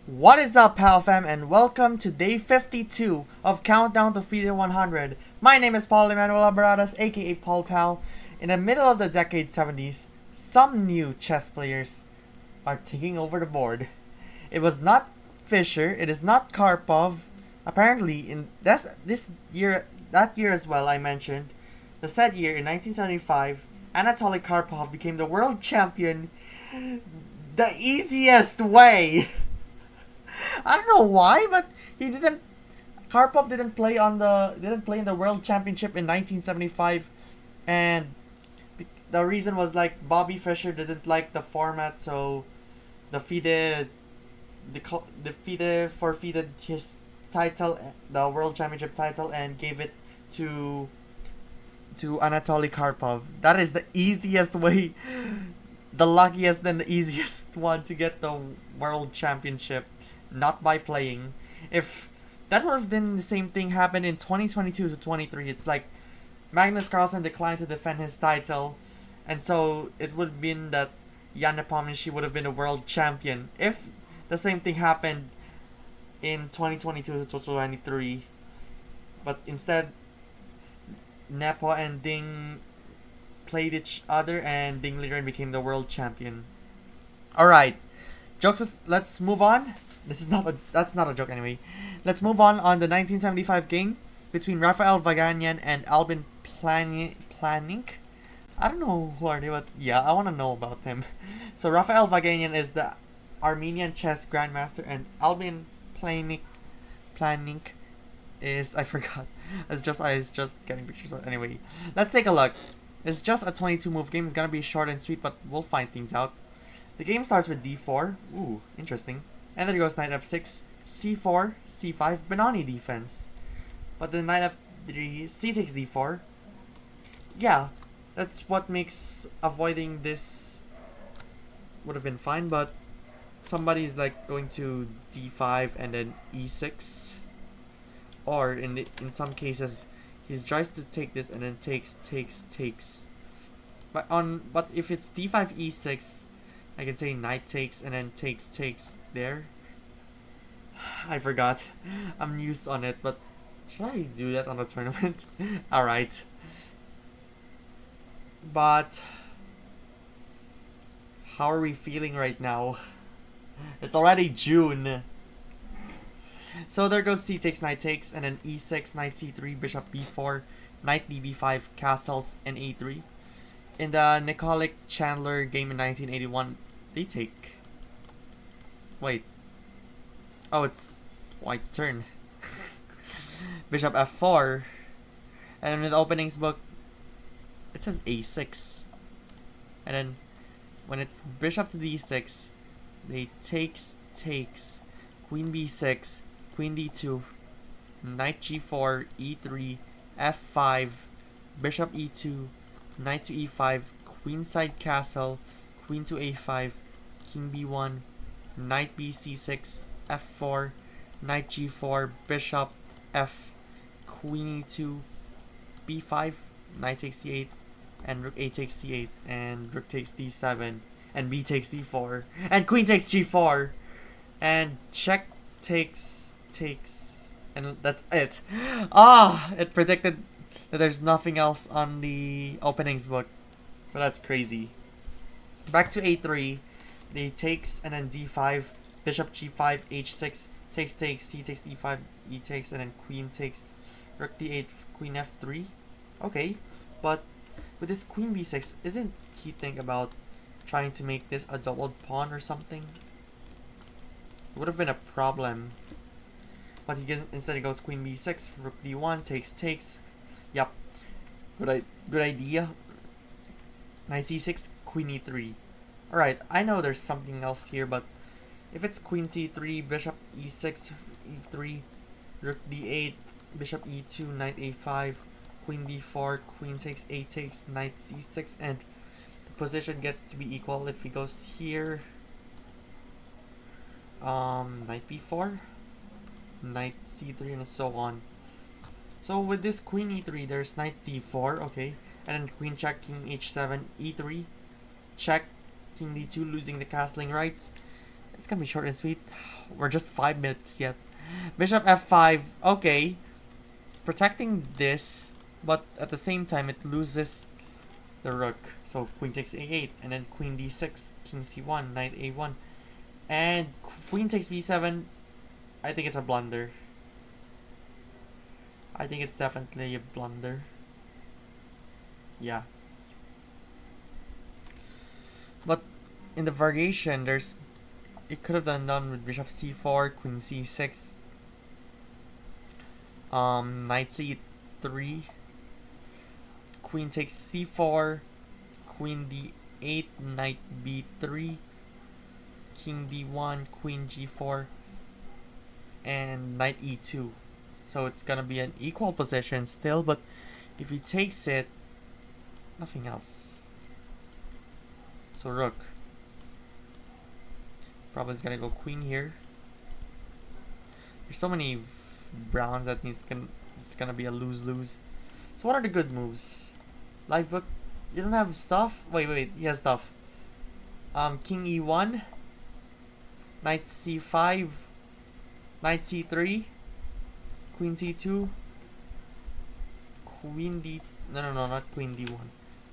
What is up, POW fam, and welcome to day 52 of Countdown to FIDE 100. My name is Paul Emmanuel Habaradas, aka Paul POW. In the middle of the decade 70s, some new chess players are taking over the board. It was not Fischer, it is not Karpov. Apparently, in that year as well, I mentioned, the said year in 1975, Anatoly Karpov became the world champion the easiest way. I don't know why, but he didn't. Karpov didn't play in the World Championship in 1975, and the reason was like Bobby Fischer didn't like the format, so the FIDE forfeited his title, the World Championship title, and gave it to Anatoly Karpov. That is the easiest way, the luckiest and the easiest one to get the World Championship. Not by playing. If that would have been the same thing happened in 2022 to 23, it's like Magnus Carlsen declined to defend his title, and so it would have been that Jan Nepomniachtchi would have been a world champion. If the same thing happened in 2022 to 23, but instead Nepo and Ding played each other, and Ding later became the world champion. Alright, let's move on. That's not a joke anyway. Let's move on the 1975 game between Rafael Vaganian and Albin Plaininc. I don't know who are they, but yeah, I want to know about him. So Rafael Vaganian is the Armenian chess grandmaster, and Albin Plaininc is, I forgot. I was just getting pictures. But anyway, let's take a look. It's just a 22 move game. It's gonna be short and sweet, but we'll find things out. The game starts with d4. Ooh, interesting. And then it goes knight f6, c4, c5, Benoni defense. But then knight f3, c takes d4. Yeah, that's what makes avoiding this would have been fine, but somebody's like going to d5 and then e6. Or in some cases, he tries to take this and then takes. But if it's d5 e6, I can say knight takes and then takes there. I forgot. I'm used on it, but should I do that on the tournament? Alright. But how are we feeling right now? It's already June. So there goes c takes, knight takes, and then e6, knight c3, bishop b4, knight db5, castles, and a3. In the Nikolic Chandler game in 1981, they take. Wait. Oh, it's white's turn. Bishop f4. And in the openings book, it says a6. And then when it's bishop to d6, they takes, queen b6, queen d2, knight g4, e3, f5, bishop e2, knight to e5, queenside castle, queen to a5, king b1, knight bc6, f4, knight g4, bishop f, queen e2, b5, knight takes c8, and rook a takes c8, and rook takes d7, and b takes d4, and queen takes g4, and check takes, and that's it. It predicted that there's nothing else on the openings book, but that's crazy. Back to a3, they takes and then d5, bishop g5, h6, takes, c takes e5, e takes, and then queen takes, rook d8, queen f3. Okay, but with this queen b6, isn't he think about trying to make this a doubled pawn or something? It would have been a problem. But instead he goes queen b6, rook d1, takes. Yep, good idea. Knight c6, queen e3. Alright, I know there's something else here, but if it's queen c3, bishop e6, e3, rook d8, bishop e2, knight a5, queen d4, queen takes, a takes, knight c6, and the position gets to be equal if he goes here. Knight b4, knight c3, and so on. So with this queen e3, there's knight d4, okay. And then queen check, king h7, e3. Check, king d2, losing the castling rights. It's gonna be short and sweet. We're just 5 minutes yet. Bishop f5, okay. Protecting this, but at the same time it loses the rook. So queen takes a8, and then queen d6, king c1, knight a1. And queen takes b7. I think it's a blunder. I think it's definitely a blunder. Yeah. But in the variation, it could have done with bishop c4, queen c6, knight c3, queen takes c4, queen d8, knight b3, king d1, queen g4, and knight e2. So it's gonna be an equal position still, but if he takes it, nothing else. So rook. Probably is gonna go queen here. There's so many browns that it's gonna be a lose-lose. So what are the good moves? Live book. You don't have stuff? Wait, he has stuff. King e1, knight c5, knight c3, queen c2, queen d... No, not queen d1.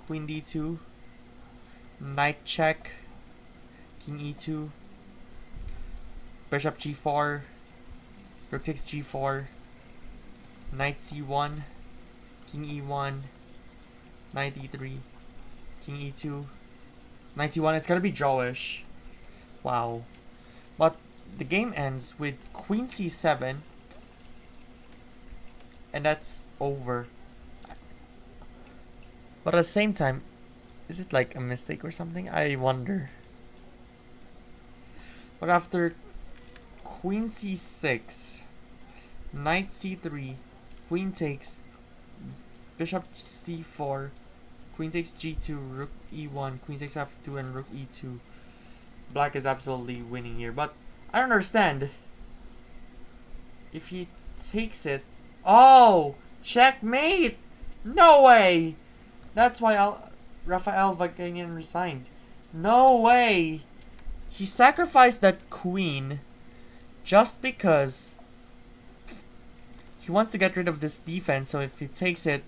Queen d2, knight check, king e2, bishop g4, rook takes g4, knight c1, king e1, knight e3, king e2, knight c1. It's gonna be drawish. Wow. But the game ends with queen c7, and that's over. But at the same time, is it like a mistake or something? I wonder. But after queen c6, knight c3, queen takes, bishop c4, queen takes g2, rook e1, queen takes f2, and rook e2. Black is absolutely winning here, but I don't understand. If he takes it... Oh! Checkmate! No way! That's why Rafael Vaganian resigned. No way! He sacrificed that queen just because he wants to get rid of this defense, so if he takes it,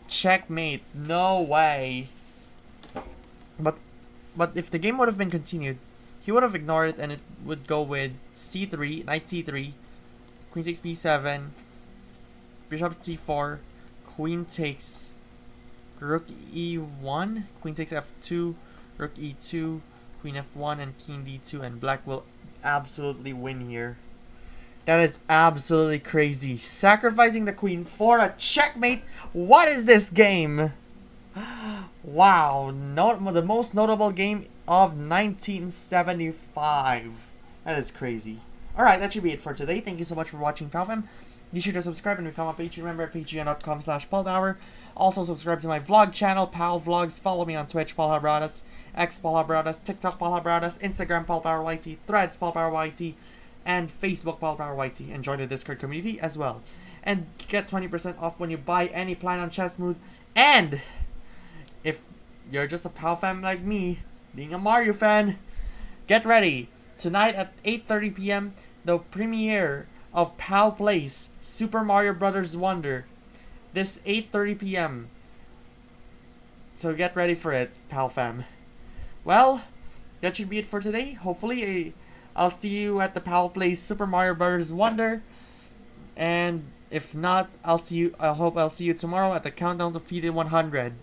checkmate. No way! But if the game would have been continued, he would have ignored it and it would go with c3, knight c3, queen takes b7, bishop c4, queen takes rook e1, queen takes f2, rook e2, queen f1, and king d2, and black will absolutely win here. That is absolutely crazy. Sacrificing the queen for a checkmate. What is this game? Wow, the most notable game of 1975. That is crazy. Alright, that should be it for today. Thank you so much for watching POW. Be sure to subscribe and become a patron member at patreon.com/PaulPower. Also subscribe to my vlog channel, POW Vlogs. Follow me on Twitch, Paul Habaradas, X Paul Habaradas, TikTok Paul Habaradas, Instagram Paul Power YT, Threads Paul Power YT, and Facebook Paul Power YT. And join the Discord community as well. And get 20% off when you buy any plan on Chessmood. And if you're just a POW fan like me, being a Mario fan, get ready. Tonight at 8:30 p.m, the premiere of POW Plays Super Mario Bros. Wonder. This 8:30 p.m. So get ready for it, POW fam. Well, that should be it for today. Hopefully, I'll see you at the POW Plays Super Mario Bros. Wonder. And if not, I hope I'll see you tomorrow at the Countdown to Defeated 100.